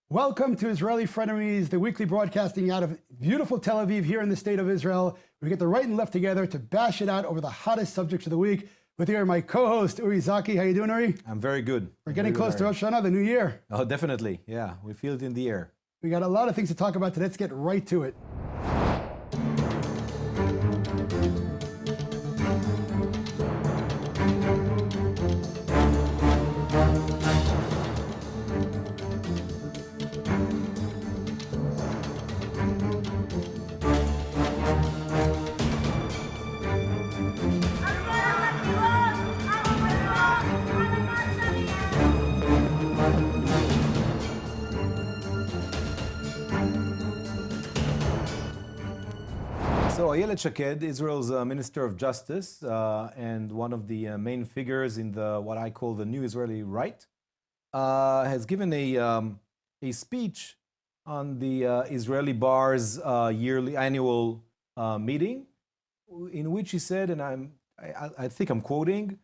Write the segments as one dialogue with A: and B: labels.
A: Welcome to Israeli Frenemies, the weekly broadcasting out of beautiful Tel Aviv here in the state of Israel. We get the right and left together to bash it out over the hottest subjects of the week. With here my co-host, Uri Zaki. How you doing, Uri?
B: I'm very good.
A: We're getting close to Rosh Hashanah, the new year.
B: Oh, definitely. Yeah, we feel it in the air.
A: We got a lot of things to talk about today. Let's get right to it.
B: So Ayelet Shaked, Israel's Minister of Justice and one of the main figures in the what I call the new Israeli right, has given a speech on the Israeli Bar's annual meeting, in which he said, and I think I'm quoting,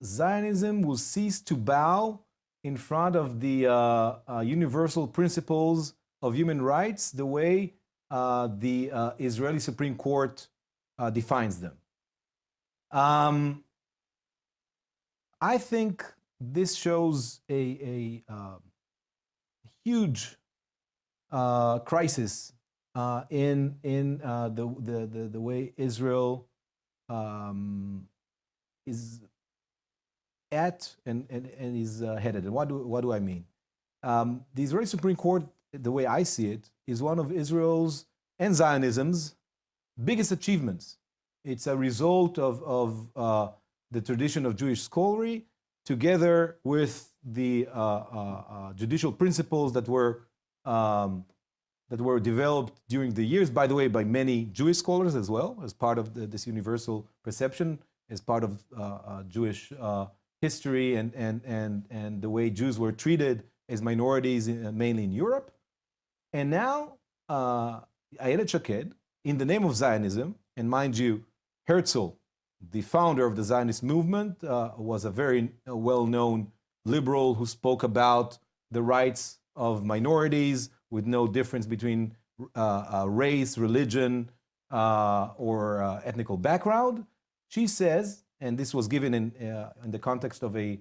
B: Zionism will cease to bow in front of the universal principles of human rights the way the Israeli Supreme Court defines them. I think this shows a huge crisis in the way Israel is at and is headed. And what do I mean? The Israeli Supreme Court, the way I see it, is one of Israel's and Zionism's biggest achievements. It's a result of the tradition of Jewish scholarship, together with the judicial principles that were developed during the years, by the way, by many Jewish scholars as well, as part of this universal perception, as part of Jewish history and the way Jews were treated as minorities, mainly in Europe. And now, Ayelet Shaked, in the name of Zionism, and mind you, Herzl, the founder of the Zionist movement, was a very well-known liberal who spoke about the rights of minorities with no difference between race, religion, or ethnical background. She says, and this was given in the context of a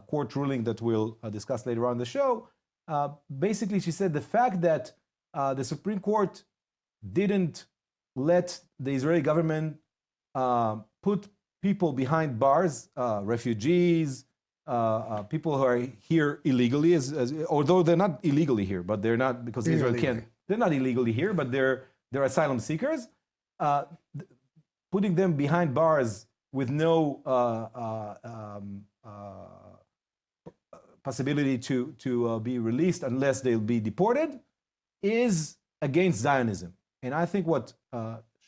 B: court ruling that we'll discuss later on in the show. Basically, she said the fact that the Supreme Court didn't let the Israeli government put people behind bars, refugees, people who are here illegally, although they're not illegally here, but they're not because Israel can't. They're not illegally here, but they're asylum seekers. Putting them behind bars with no possibility to be released unless they'll be deported is against Zionism. And I think what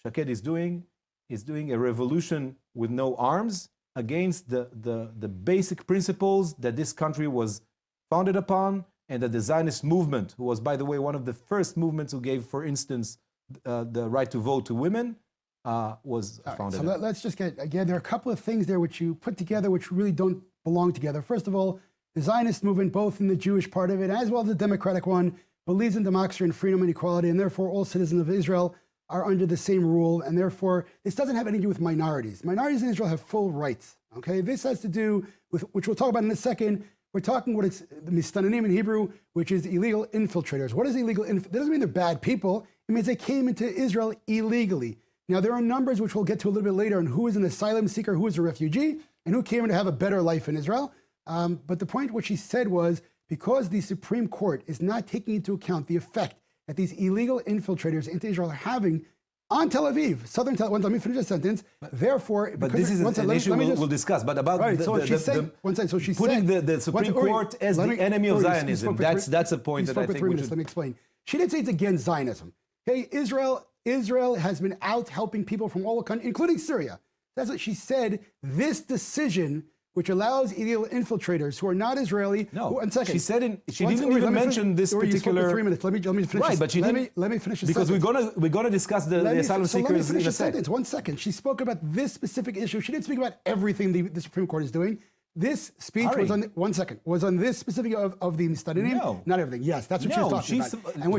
B: Shaked is doing a revolution with no arms against the basic principles that this country was founded upon, and that the Zionist movement, who was, by the way, one of the first movements who gave, for instance, the right to vote to women, was founded.
A: So let's just get, again, there are a couple of things there which you put together which really don't belong together. First of all, the Zionist movement, both in the Jewish part of it as well as the Democratic one, believes in democracy and freedom and equality, and therefore all citizens of Israel are under the same rule, and therefore this doesn't have anything to do with minorities. Minorities in Israel have full rights, okay? This has to do with, which we'll talk about in a second, we're talking what it's, the Mistananim in Hebrew, which is illegal infiltrators. What is illegal? That doesn't mean they're bad people. It means they came into Israel illegally. Now, there are numbers which we'll get to a little bit later on who is an asylum seeker, who is a refugee, and who came in to have a better life in Israel. But the point what she said was, because the Supreme Court is not taking into account the effect that these illegal infiltrators into Israel are having on Tel Aviv, southern Tel Aviv, let me finish the sentence, therefore...
B: But this is an issue we'll discuss, but about putting the Supreme Court as the enemy of Zionism, that's a point that I think we should...
A: Let me explain. She didn't say it's against Zionism. Okay, Israel has been out helping people from all the countries, including Syria. That's what she said. This decision which allows illegal infiltrators who are not Israeli.
B: No,
A: 1 second.
B: She said she didn't even mention this particular.
A: You spoke for 3 minutes. Let me finish.
B: Right, but she didn't.
A: Let me finish.
B: Because we're gonna discuss the asylum seekers in a second.
A: 1 second. She spoke about this specific issue. She didn't speak about everything the Supreme Court is doing. This speech was on, one second, was on this specific of the Mistanim?
B: No.
A: Not everything. Yes, that's what she was
B: No,
A: talking about. And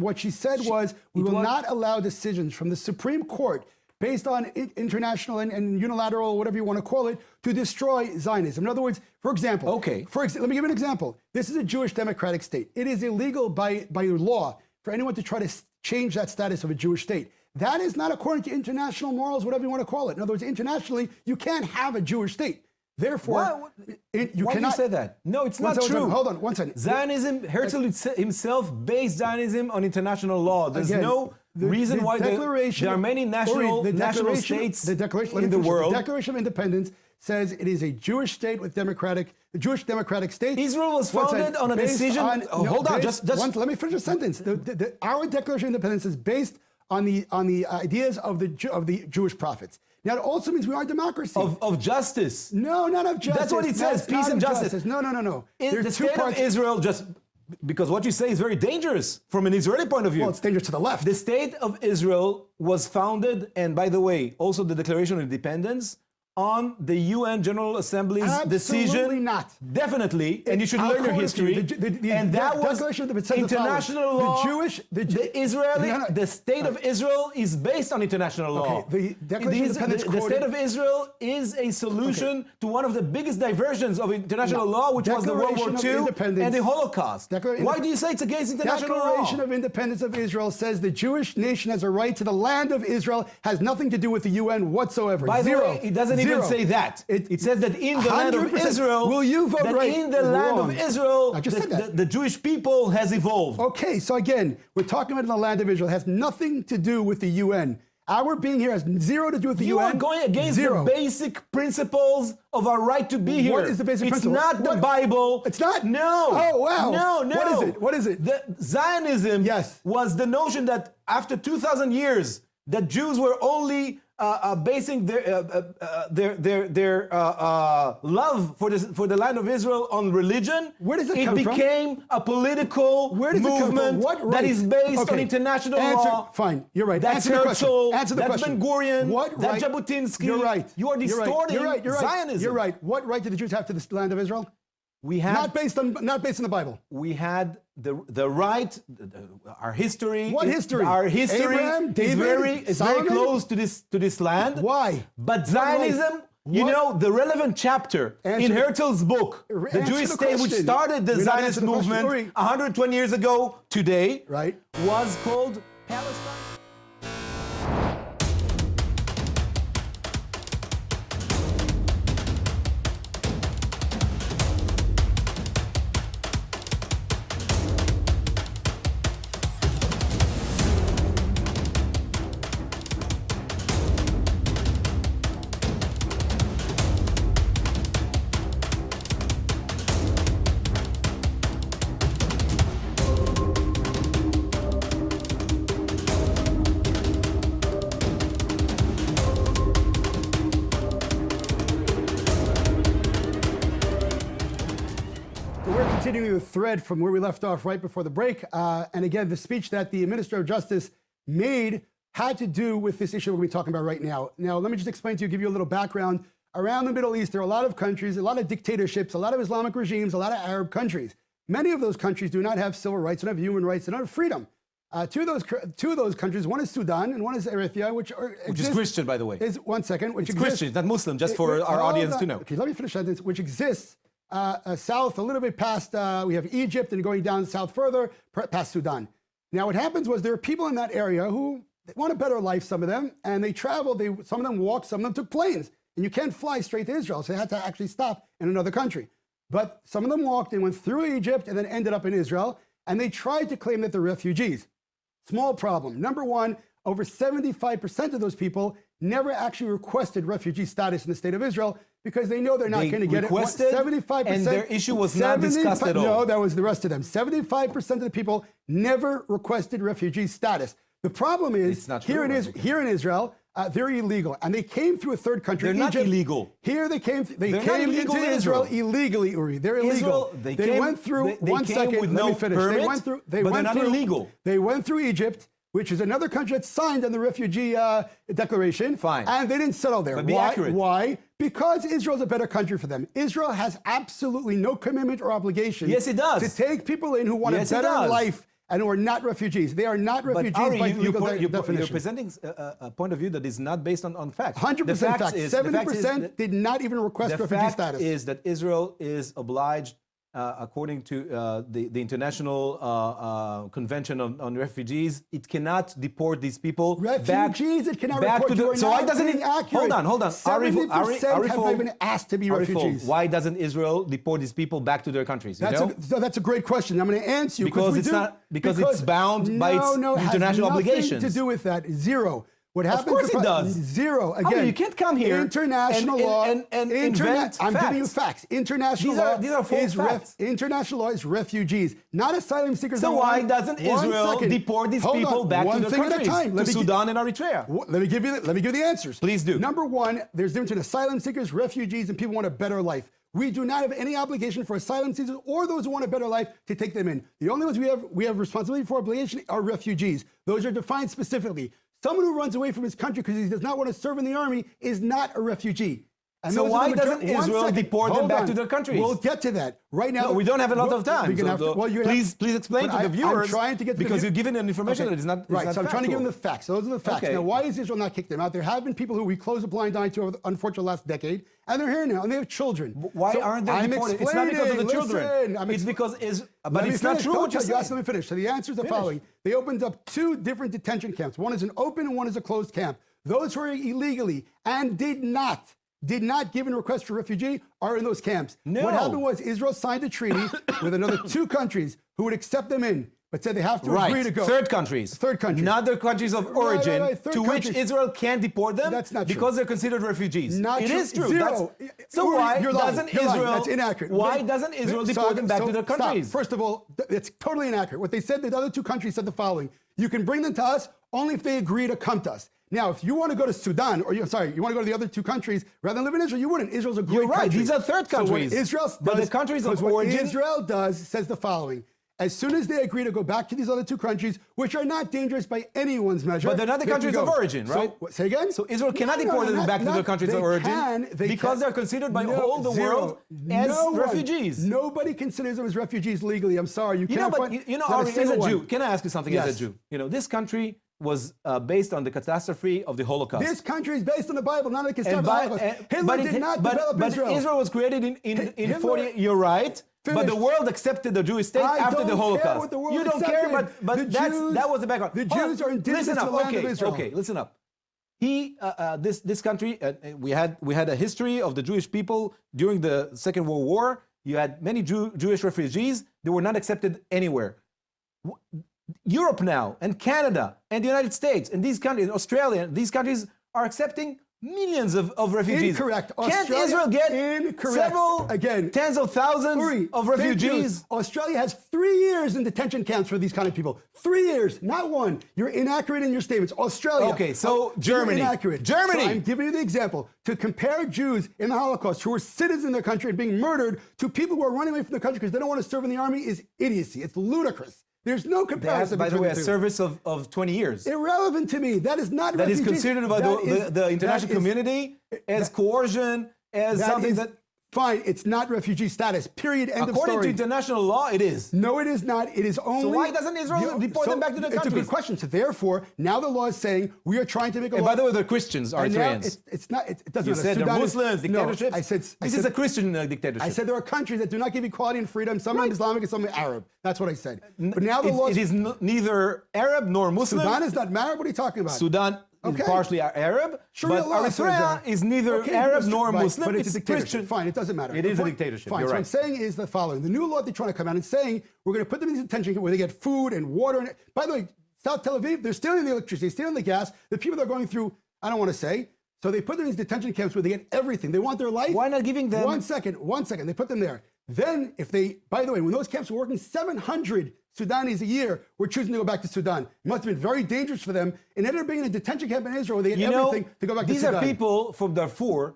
A: what she said was, we will not allow decisions from the Supreme Court based on international and unilateral, whatever you want to call it, to destroy Zionism. In other words, for example, let me give an example. This is a Jewish democratic state. It is illegal by law for anyone to try to change that status of a Jewish state. That is not according to international morals, whatever you want to call it. In other words, internationally, you can't have a Jewish state. Therefore, you
B: why
A: cannot.
B: do you say that? No, it's not true.
A: Hold on, one second.
B: Zionism, Herzl himself based Zionism on international law. There's no reason why there are many national states in the world.
A: The Declaration of Independence says it is a Jewish state with the Jewish democratic state.
B: Israel was founded on a decision.
A: Let me finish a sentence. Our Declaration of Independence is based on the ideas of the Jewish prophets. Now, it also means we are a democracy.
B: Of justice.
A: No, not of justice.
B: That's what it says, peace and justice.
A: No.
B: In the state of Israel, because what you say is very dangerous from an Israeli point of view.
A: Well, it's dangerous to the left.
B: The state of Israel was founded, and by the way, also the Declaration of Independence, on the UN General Assembly's decision.
A: Absolutely not.
B: Definitely, and you should learn your history. And that was international law. The state of Israel is based on international law.
A: The
B: state of Israel is a solution to one of the biggest diversions of international law, which was the World War II and the Holocaust. Why do you say it's against international law?
A: Declaration of Independence of Israel says the Jewish nation has a right to the land of Israel, has nothing to do with the UN whatsoever.
B: By the way, it doesn't even say that. It says that in the land of Israel,
A: will you vote right?
B: In the land of Israel, the Jewish people has evolved.
A: Okay, so again, we're talking about in the land of Israel. It has nothing to do with the UN. Our being here has zero to do with the UN.
B: You are going against the basic principles of our right to be here.
A: What is the basic principle?
B: It's not the Bible.
A: It's not?
B: No.
A: Oh, wow.
B: No.
A: What is it?
B: The Zionism was the notion that after 2,000 years, that Jews were only basing their love for the land of Israel on religion.
A: Where does it come from?
B: It became a political movement that is based on international law.
A: Fine, you're right.
B: That's Herzl. That's Ben Gurion. That's Jabotinsky.
A: You're right.
B: You are distorting Zionism.
A: You're right. What right did the Jews have to the land of Israel?
B: We had
A: not based on the Bible.
B: We had the right. Our history.
A: What history?
B: Our history
A: Abraham, David,
B: is very close to this land.
A: Why?
B: But Zionism. You know, the relevant chapter in Herzl's book, The Jewish State, which started the Zionist movement 120 years ago today, was called Palestine.
A: Continuing the thread from where we left off right before the break, and again, the speech that the Minister of Justice made had to do with this issue we're going to be talking about right now. Now, let me just explain to you, give you a little background. Around the Middle East, there are a lot of countries, a lot of dictatorships, a lot of Islamic regimes, a lot of Arab countries. Many of those countries do not have civil rights, don't have human rights, they don't have freedom. Two of those countries, one is Sudan and one is Eritrea, which
B: is Christian, by the way.
A: One second.
B: It's Christian, not Muslim, just for our audience to know.
A: Okay, let me finish that sentence. Which exists south, a little bit past, we have Egypt, and going down south further, past Sudan. Now, what happens was there are people in that area who want a better life, some of them, and they traveled, some of them walked, some of them took planes. And you can't fly straight to Israel, so they had to actually stop in another country. But some of them walked and went through Egypt and then ended up in Israel, and they tried to claim that they're refugees. Small problem. Number one, over 75% of those people never actually requested refugee status in the state of Israel because they know they're not going to get it. 75%,
B: and their issue was not discussed at all.
A: No, that was the rest of them. 75% of the people never requested refugee status. The problem is, here in Israel, they're illegal, and they came through a third country.
B: They're not illegal.
A: Here they came into Israel illegally, Uri. They're illegal.
B: They
A: went through.
B: Let me finish.
A: Permit,
B: they're not illegal.
A: They went through Egypt. which is another country that signed on the refugee declaration.
B: Fine.
A: And they didn't settle there.
B: But be
A: Why?
B: accurate.
A: Why? Because Israel's a better country for them. Israel has absolutely no commitment or obligation
B: Yes, it does.
A: to take people in who want
B: Yes,
A: a
B: it
A: better
B: does.
A: life and who are not refugees. They are not refugees
B: But Ari,
A: by legal
B: you're
A: definition.
B: presenting a point of view that is not based on facts.
A: 100% facts.
B: The
A: 70% did not even request
B: the
A: refugee
B: fact
A: status.
B: is that Israel is obliged, according to the International Convention on Refugees, it cannot deport these people
A: Refugees, it cannot
B: back
A: report.
B: to
A: You are
B: so why
A: not
B: doesn't
A: being
B: it?
A: accurate.
B: Hold on.
A: 70% have not even asked to be refugees.
B: Why doesn't Israel deport these people back to their countries? You know?
A: That's a great question. I'm going to answer you
B: Because
A: we
B: it's
A: do.
B: not- because it's bound by its international
A: it has
B: obligations.
A: nothing to do with that. Zero. What happens?
B: course it does.
A: Zero.
B: I mean,
A: Again,
B: you can't come here
A: international
B: and-
A: law.
B: and invent
A: I'm giving you
B: facts.
A: facts. International law.
B: These are false facts.
A: International law is refugees, not asylum seekers.
B: So why doesn't Israel deport these people back to their countries, to Sudan and Eritrea?
A: Let me give you the answers.
B: Please do.
A: Number one, there's a difference between asylum seekers, refugees, and people who want a better life. We do not have any obligation for asylum seekers or those who want a better life to take them in. The only ones we have responsibility for obligation are refugees. Those are defined specifically. Someone who runs away from his country because he does not want to serve in the army is not a refugee. And
B: So
A: those are
B: why
A: the
B: doesn't Israel deport them
A: Hold
B: back
A: on.
B: to their countries?
A: We'll get to that. Right now,
B: No, we don't have a lot of time. Please explain
A: but
B: to the viewers.
A: I'm trying to get to
B: because
A: the
B: you're giving an information
A: Okay.
B: that is not
A: right.
B: Is
A: So
B: not
A: I'm trying to give them the
B: factual.
A: facts. So those are the facts.
B: Okay.
A: Now, why is Israel not kicked them out? There have been people who we closed a blind eye to over the unfortunate last decade, and they're here now, and they have children.
B: Why
A: So
B: aren't they
A: I'm
B: deported? It's not because of the
A: explaining.
B: children.
A: Listen,
B: It's because but
A: Let me
B: it's not
A: finish.
B: true
A: Don't
B: what you're
A: you asked,
B: saying.
A: let me finish. So the answers are the following. They opened up two different detention camps. One is an open and one is a closed camp. Those who are illegally and did not give in request for refugee are in those camps.
B: No.
A: What happened was Israel signed a treaty with another two countries who would accept them in, but said they have to agree to go.
B: Third countries.
A: Third countries.
B: Not the countries of origin
A: Third
B: to
A: countries.
B: which Israel can't deport them
A: That's not true.
B: because they're considered refugees.
A: Not
B: It
A: true.
B: is true.
A: Zero.
B: So
A: Uri,
B: why
A: you're lying.
B: doesn't
A: You're lying.
B: Israel?
A: That's inaccurate.
B: Why doesn't Israel deport them back to their countries?
A: Stop. First of all, it's totally inaccurate. What they said, the other two countries said the following: you can bring them to us only if they agree to come to us. Now, if you want to go to Sudan, or you want to go to the other two countries rather than live in Israel, you wouldn't. Israel's a great
B: You're right.
A: country.
B: These are third countries.
A: So what Israel does,
B: But the countries of origin-
A: what Israel does says the following: as soon as they agree to go back to these other two countries, which are not dangerous by anyone's measure,
B: But they're not the
A: they can
B: countries
A: go.
B: of origin, right?
A: So, say again?
B: So Israel cannot deport them back to their countries of origin because they're considered by all the world as refugees.
A: Nobody considers them as refugees legally. I'm sorry, you can't find.
B: Ari, as a
A: single
B: Jew,
A: one.
B: can I ask you something as
A: Yes.
B: a Jew? You know, this country was based on the catastrophe of the Holocaust.
A: This country is based on the Bible, not on the
B: And by-
A: Holocaust. Hitler
B: but
A: did
B: it-
A: not
B: but-
A: develop
B: but
A: Israel.
B: Israel was created in
A: Hitler-
B: 40. You're right. But the
A: Finished.
B: world accepted the Jewish state
A: I
B: after the
A: don't care
B: Holocaust.
A: what the world
B: You don't care,
A: accepted.
B: but
A: The Jews-
B: that was the background.
A: the
B: Hold on.
A: Jews are indigenous
B: Listen
A: to
B: up.
A: the land
B: okay,
A: of Israel.
B: Okay, listen up. This country, we had a history of the Jewish people during the Second World War. You had many Jewish refugees. They were not accepted anywhere. Europe now, and Canada, and the United States, and these countries, Australia, these countries are accepting millions of refugees.
A: Incorrect.
B: Can't
A: Australia-
B: Israel get
A: Incorrect.
B: several,
A: Again,
B: tens of thousands
A: Uri,
B: of
A: fake
B: refugees?
A: news. Australia has 3 years in detention camps for these kind of people. 3 years, not one. You're inaccurate in your statements. Australia.
B: Okay, so Germany.
A: You're inaccurate.
B: Germany.
A: So I'm giving you the example. To compare Jews in the Holocaust who were citizens in their country and being murdered to people who are running away from the country because they don't want to serve in the army is idiocy. It's ludicrous. There's no
B: That's,
A: comparison.
B: by the
A: between
B: way, a
A: two.
B: service of 20 years.
A: Irrelevant to me. That is not
B: That is
A: refugees.
B: considered by the international community as coercion, as something that...
A: Fine, it's not refugee status. Period. End of
B: According
A: story.
B: to international law, it is.
A: No, it is not. It is only.
B: why doesn't Israel deport them back to their
A: It's a
B: countries?
A: good question. So therefore, now the law is saying we are trying to make a
B: And
A: law.
B: by the way, they're Christians,
A: and now
B: Eritreans.
A: it's not. It doesn't
B: You
A: matter.
B: said they're
A: Sudan is-
B: Muslims, dictatorships.
A: No, I said
B: this is a Christian dictatorship.
A: I said there are countries that do not give equality and freedom. Some are Islamic and some are Arab. That's what I said. But now the law
B: it is neither Arab nor Muslim.
A: Sudan is not Arab. What are you talking about?
B: Sudan
A: Okay.
B: is partially Arab,
A: Sharia
B: but
A: law says
B: Eritrea
A: that.
B: is neither
A: Okay,
B: Arab
A: that's
B: nor
A: right,
B: Muslim.
A: but it's a dictatorship.
B: Christian.
A: Fine, it doesn't matter.
B: It is
A: The
B: a
A: point-
B: dictatorship.
A: Fine.
B: You're
A: So
B: right.
A: what I'm saying is the following: the new law they're trying to come out and saying we're going to put them in these detention camps where they get food and water. And by the way, South Tel Aviv, they're stealing the electricity, they're stealing the gas. The people that are going through, I don't want to say. So they put them in these detention camps where they get everything. They want their life.
B: Why not giving them...
A: One second. They put them there. Then, if they, by the way, when those camps were working, 700 Sudanese a year were choosing to go back to Sudan. It must have been very dangerous for them. And ended up being in a detention camp in Israel where they get everything to go back to
B: these
A: Sudan.
B: are people from Darfur.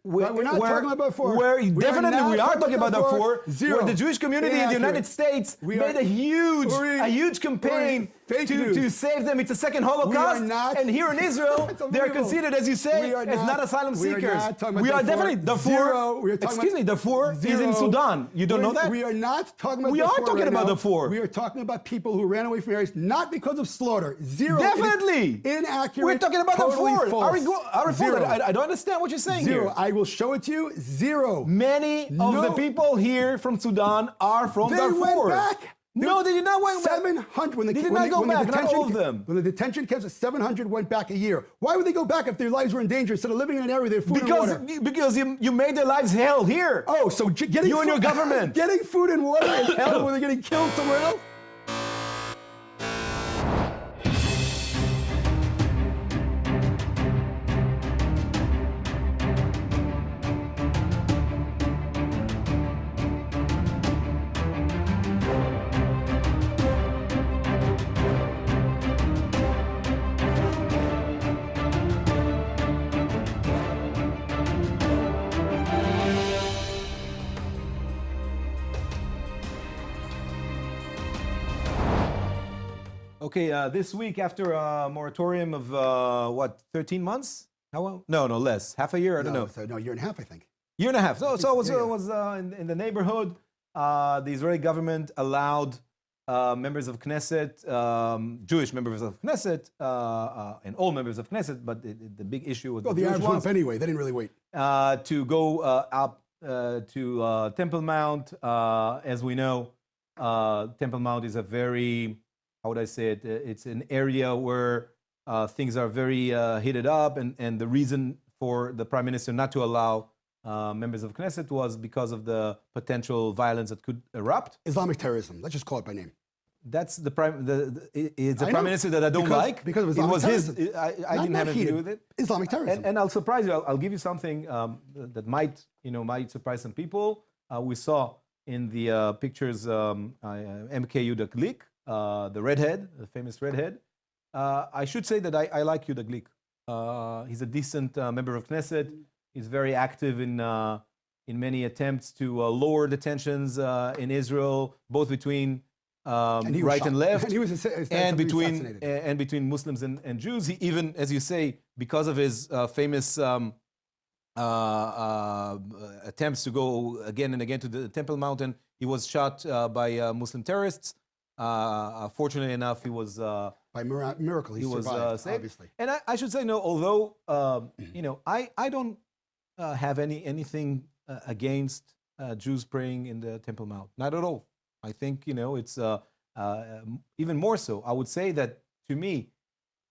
A: We're not talking about Darfur.
B: Definitely we are talking about Darfur.
A: Zero.
B: Where the Jewish community in the United States made a huge campaign
A: Fake
B: to
A: news.
B: save them. It's a second Holocaust.
A: not-
B: And here in Israel,
A: It's
B: they're
A: unbelievable.
B: considered, as you say,
A: We are
B: as not asylum
A: we are
B: seekers.
A: not talking about
B: We are
A: Darfur.
B: definitely Darfur.
A: Zero. We are talking
B: Excuse me,
A: about
B: Darfur is in
A: zero.
B: Sudan. You don't know that?
A: We are not talking about
B: We
A: Darfur
B: are talking
A: right
B: about
A: now.
B: Darfur.
A: We are talking about people who ran away from areas not because of slaughter. Zero. It is
B: Definitely.
A: inaccurate.
B: We're talking about
A: totally
B: Darfur.
A: false. Zero.
B: I don't understand what you're saying
A: Zero.
B: here.
A: I will show it to you. Zero.
B: Many of the
A: No.
B: people here from Sudan are from
A: They
B: Darfur.
A: went back.
B: No, they did not went back.
A: 700. When the,
B: They did
A: when
B: not
A: the,
B: go
A: when the
B: back, not
A: detention
B: all of them.
A: When the detention camps, 700 went back a year. Why would they go back if their lives were in danger instead of living in an area they had food and water?
B: Because you made their lives hell here.
A: Oh, so getting
B: You and your government.
A: getting food and water is hell when they're getting killed somewhere else?
B: Okay, this week after a moratorium of 13 months? How long? No, less. Half a year? I don't know.
A: No, a year and a half, I think.
B: Year and a half. So it was,
A: yeah.
B: in the neighborhood. The Israeli government allowed members of Knesset, Jewish members of Knesset, and all members of Knesset, but the big issue was
A: Well,
B: the
A: the
B: Jewish
A: Arabs went
B: ones,
A: up anyway. They didn't really wait.
B: to go up to Temple Mount. As we know, Temple Mount is a very, how would I say it? It's an area where things are very heated up, and the reason for the prime minister not to allow members of Knesset was because of the potential violence that could erupt.
A: Islamic terrorism. Let's just call it by name.
B: That's the prime. It's a
A: I
B: prime
A: know.
B: minister that I don't like.
A: Because of
B: it
A: Islamic
B: was his.
A: terrorism.
B: I
A: Not
B: didn't have anything to
A: heated.
B: do with it.
A: Islamic terrorism.
B: And I'll surprise you. I'll give you something that might surprise some people. We saw in the pictures MK Yehuda Glick, the redhead, the famous redhead. I should say that I like Yehuda Glick. He's a decent member of Knesset. He's very active in many attempts to lower the tensions in Israel, both between
A: he was
B: right
A: shot.
B: and left,
A: And he was
B: and
A: assassinated.
B: between Muslims and Jews. He even, as you say, because of his famous attempts to go again and again to the Temple Mountain, he was shot by Muslim terrorists. Fortunately enough, he was
A: By miracle, he survived,
B: saved.
A: obviously.
B: And I should say, no, although I don't have anything against Jews praying in the Temple Mount, not at all. I think it's even more so. I would say that, to me,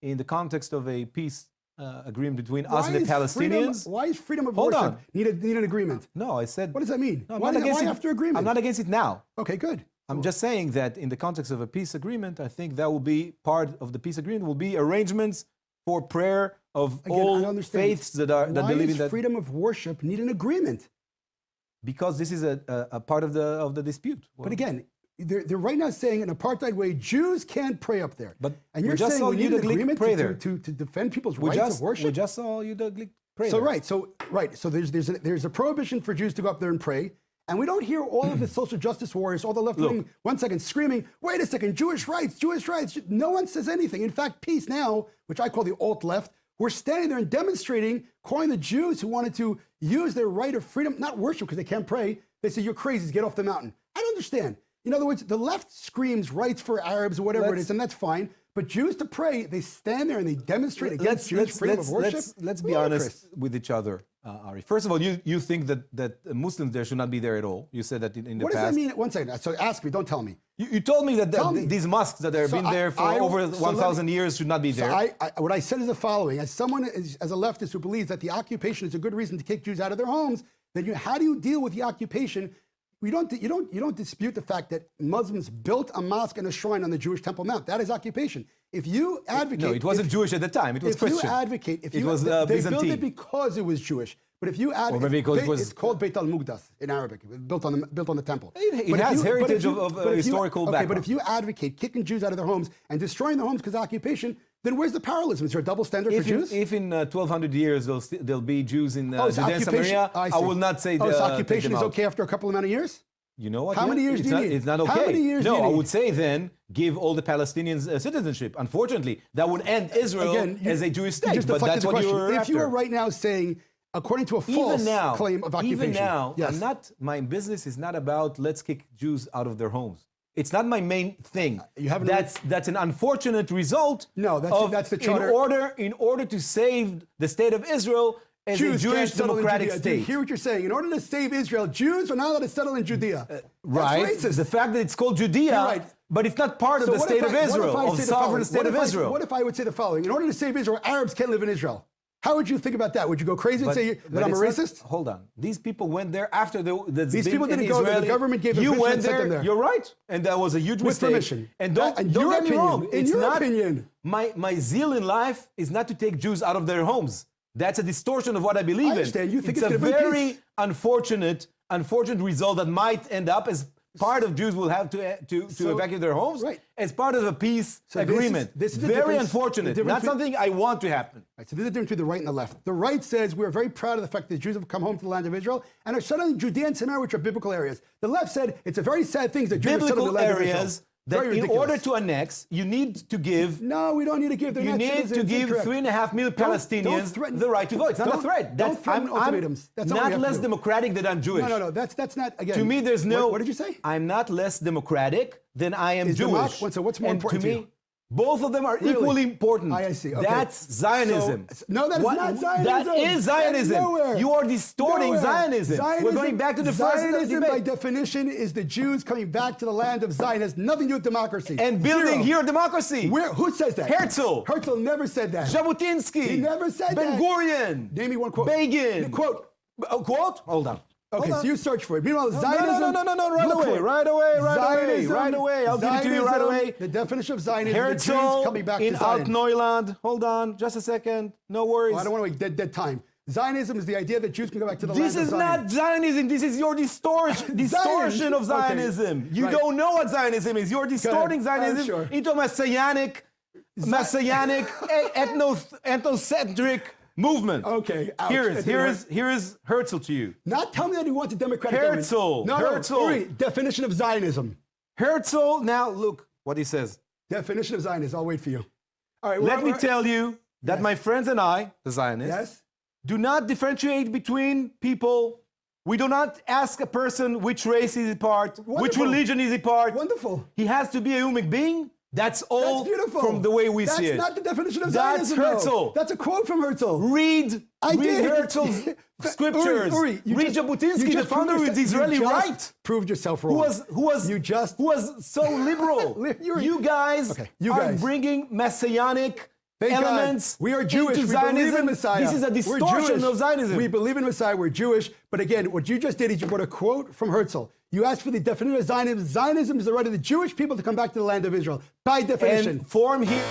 B: in the context of a peace agreement between us and the Palestinians.
A: Why is freedom of
B: Hold
A: worship
B: on.
A: need an agreement?
B: No, I said.
A: What does that mean?
B: No, I'm
A: why
B: not against it.
A: after agreement?
B: I'm not against it now.
A: Okay, good.
B: I'm just saying that in the context of a peace agreement, I think that will be part of the peace agreement. Will be arrangements for prayer of
A: Again, I
B: all
A: understand.
B: faiths that
A: Why
B: believe in
A: does
B: that.
A: freedom of worship need an agreement?
B: Because this is a part of the dispute.
A: But again, they're right now saying in an apartheid way, Jews can't pray up there.
B: But
A: and
B: we
A: you're
B: just
A: saying
B: saw
A: we need an
B: Yehuda Glick
A: agreement
B: pray
A: to
B: there.
A: defend people's
B: we
A: rights
B: just
A: of worship?
B: we just saw Yehuda Glick pray.
A: So
B: there.
A: So there's a prohibition for Jews to go up there and pray, and we don't hear all of the social justice warriors, all the left wing, 1 second screaming, "Wait a second, Jewish rights, Jewish rights." No one says anything. In fact, peace now, which I call the alt left, we're standing there and demonstrating, calling the Jews who wanted to use their right of freedom, not worship because they can't pray. They say, "You're crazies, get off the mountain." I don't understand. In other words, the left screams rights for Arabs or whatever it is, and that's fine. But Jews to pray, they stand there and they demonstrate against Jewish freedom of worship.
B: Let's be honest with each other, Ari. First of all, you think that Muslims there should not be there at all. You said that in the
A: What
B: past.
A: does that mean? 1 second. So ask me, don't tell me.
B: You told me that
A: Tell me.
B: these mosques that have
A: So
B: been there for over 1,000 years should not be there.
A: So what I said is the following: as someone, as a leftist who believes that the occupation is a good reason to kick Jews out of their homes, then how do you deal with the occupation? You don't dispute the fact that Muslims built a mosque and a shrine on the Jewish Temple Mount. That is occupation. If you advocate,
B: No, it wasn't Jewish at the time. It was
A: if
B: Christian.
A: you advocate,
B: It was
A: they
B: Byzantine.
A: built it because it was Jewish. But if you advocate,
B: maybe because it was-
A: it's called Beit al-Muqdas in Arabic, built on the temple.
B: It
A: But if
B: has heritage
A: but
B: of
A: but if
B: historical
A: Okay,
B: background.
A: but if you advocate kicking Jews out of their homes and destroying their homes because of occupation, then where's the parallelism? Is there a double standard for Jews?
B: If in 1,200 years there'll be Jews in
A: Oh, so
B: Judea and
A: occupation-
B: Samaria,
A: I
B: I
A: see.
B: will not say
A: so
B: take
A: occupation
B: them
A: is
B: out.
A: okay after a couple amount of years?
B: You know what?
A: How many years
B: it's
A: do you
B: not,
A: need?
B: It's not okay.
A: How many years do
B: no,
A: you
B: I
A: need?
B: would say then give all the Palestinians citizenship. Unfortunately, that would end Israel as a Jewish
A: You
B: state.
A: just
B: But
A: deflected
B: that's
A: the
B: what you
A: question.
B: were
A: If
B: after.
A: you are right now saying, according to a false claim of occupation.
B: Even now,
A: yes.
B: my business is not about let's kick Jews out of their homes. It's not my main thing.
A: You haven't
B: that's an unfortunate result.
A: No, that's the charter.
B: In order to save the state of Israel as
A: Jews
B: a Jewish
A: can't settle in
B: democratic
A: Judea. Do you
B: state.
A: hear what you're saying? In order to save Israel, Jews are not allowed to settle in Judea.
B: Right.
A: That's racist.
B: The fact that it's called Judea,
A: Right.
B: but it's not part of the
A: what
B: state
A: if
B: of
A: I- what if
B: Israel,
A: I
B: of
A: say the
B: sovereign
A: following?
B: state
A: What
B: of
A: if I-
B: Israel.
A: What if I would say the following? In order to save Israel, Arabs can't live in Israel. How would you think about that? Would you go crazy and say that I'm a
B: it's not-
A: racist?
B: Hold on. These people went there after
A: These people didn't go there. The government gave them
B: You
A: permission
B: went
A: and sent them there.
B: You're right. And that was a huge
A: With
B: mistake.
A: permission.
B: And don't
A: In your
B: get me
A: opinion,
B: wrong.
A: in
B: It's
A: your
B: not-
A: opinion.
B: My zeal in life is not to take Jews out of their homes. That's a distortion of what I believe
A: I understand.
B: in.
A: You think
B: it's
A: it's
B: a
A: gonna bring
B: very
A: peace.
B: unfortunate result that might end up as part of Jews will have to evacuate their homes
A: right.
B: as part of a peace agreement.
A: this is the
B: very
A: difference-
B: unfortunate.
A: the difference
B: Not something I want to happen.
A: Right, so there's a difference between the right and the left. The right says we're very proud of the fact that Jews have come home to the land of Israel and are settling Judea and Samaria, which are biblical areas. The left said it's a very sad thing that Jews are settling the
B: Biblical
A: land of
B: areas
A: Israel.
B: that
A: Very
B: in
A: ridiculous.
B: order to annex, you need to give
A: No, we don't need to give. They're
B: you
A: not
B: need
A: citizens.
B: to
A: It's
B: give
A: incorrect.
B: 3.5 million Palestinians
A: threaten-
B: the right to vote. It's not a
A: don't-
B: threat.
A: don't threaten ultimatums. That's not what we
B: not
A: have to
B: less
A: do.
B: democratic than I'm Jewish.
A: No. That's not, again.
B: To me, there's no.
A: What did you say?
B: I'm not less democratic than I am
A: Is
B: Jewish.
A: so what's more
B: And
A: important
B: to
A: to
B: me,
A: you?
B: both of them are
A: Really?
B: equally important.
A: I see. Okay.
B: That's Zionism.
A: No, that is not Zionism.
B: That is
A: That is
B: Zionism.
A: nowhere.
B: You are distorting
A: Nowhere.
B: Zionism. We're going back to the first
A: Zionism,
B: debate.
A: by definition, is the Jews coming back to the land of Zion. It has nothing to do with democracy.
B: And building
A: Zero.
B: here democracy.
A: Who says that?
B: Herzl.
A: Herzl never said that.
B: Jabotinsky.
A: He never said
B: Ben
A: that.
B: Gurion.
A: Name me one quote.
B: Begin.
A: The quote.
B: A quote? Hold on.
A: Okay,
B: Hold
A: so
B: on.
A: you search for it. Meanwhile, Zionism.
B: No, right
A: look
B: away,
A: for it.
B: right away.
A: Zionism,
B: Right away. I'll give it to you right
A: Zionism,
B: away.
A: The definition of Zionism is the Jews
B: Herzl
A: coming back
B: in
A: to Zion.
B: Alt-Neuland. Hold on, just a second. No worries.
A: Well, I don't want to wait dead time. Zionism is the idea that Jews can go back to the
B: This
A: land
B: is
A: of Zion.
B: not Zionism. This is your distortion of
A: Okay,
B: Zionism. You
A: right.
B: don't know what Zionism is. You're distorting Zionism
A: sure.
B: into a messianic, ethnocentric movement.
A: Okay, ouch.
B: Here is Herzl to you.
A: Not tell me that he wants a democratic
B: Herzl.
A: government. No,
B: Herzl.
A: Uri, definition of Zionism.
B: Herzl, now look what he says.
A: Definition of Zionism. I'll wait for you. All right.
B: Let me tell you that
A: Yes.
B: my friends and I, the Zionists,
A: Yes.
B: do not differentiate between people. We do not ask a person which race is he part, which
A: Wonderful.
B: religion is he part.
A: Wonderful.
B: He has to be a human being. That's all
A: That's beautiful.
B: from the way we see it.
A: That's not the definition of
B: That's
A: Zionism. though.
B: Herzl.
A: That's a quote from Herzl.
B: Read
A: did.
B: Herzl's scriptures.
A: Uri, you
B: read
A: just-
B: Jabotinsky,
A: you
B: the
A: just
B: founder
A: proved
B: of the
A: yourself-
B: Israeli
A: you just
B: right.
A: Proved yourself wrong.
B: Who was so liberal.
A: Uri.
B: You guys
A: Okay, you
B: are
A: guys.
B: bringing messianic
A: Thank God.
B: elements.
A: We are Jewish.
B: into
A: We believe in
B: Zionism.
A: Messiah.
B: This is a
A: We're
B: distortion
A: Jewish.
B: of Zionism.
A: We believe in Messiah. We're Jewish. But again, what you just did is you brought a quote from Herzl. You asked for the definition of Zionism. Zionism is the right of the Jewish people to come back to the land of Israel. By definition.
B: And form here.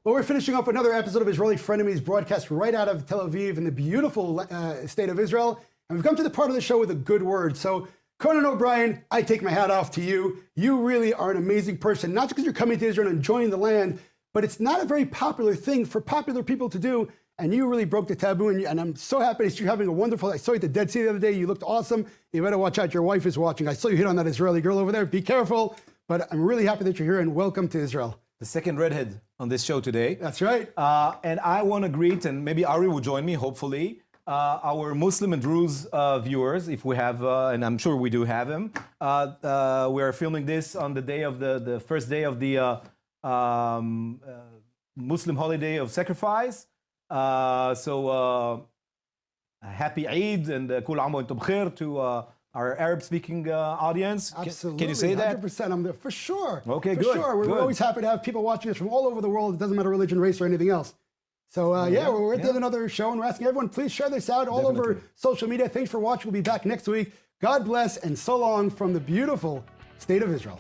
A: Well, we're finishing up another episode of Israeli Frenemies, broadcast right out of Tel Aviv in the beautiful state of Israel. And we've come to the part of the show with a good word. So, Conan O'Brien, I take my hat off to you. You really are an amazing person, not just because you're coming to Israel and enjoying the land, but it's not a very popular thing for popular people to do. And you really broke the taboo. And I'm so happy that you're having a wonderful, I saw you at the Dead Sea the other day. You looked awesome. You better watch out. Your wife is watching. I saw you hit on that Israeli girl over there. Be careful. But I'm really happy that you're here and welcome to Israel.
B: The second redhead on this show today.
A: That's right.
B: And I want to greet, and maybe Ari will join me, hopefully, our Muslim and Druze viewers, if we have, and I'm sure we do have them. We are filming this on the day of the first day of the Muslim holiday of sacrifice. So happy Eid and kul aam wa antum bkhair to our Arab-speaking audience.
A: Absolutely.
B: Can you say that?
A: 100%. I'm there for sure.
B: Okay,
A: for
B: good,
A: sure. We're
B: good.
A: always happy to have people watching us from all over the world. It doesn't matter religion, race, or anything else. So we're at another show, and we're asking everyone, please share this out all over social media. Thanks for watching. We'll be back next week. God bless, and so long from the beautiful state of Israel.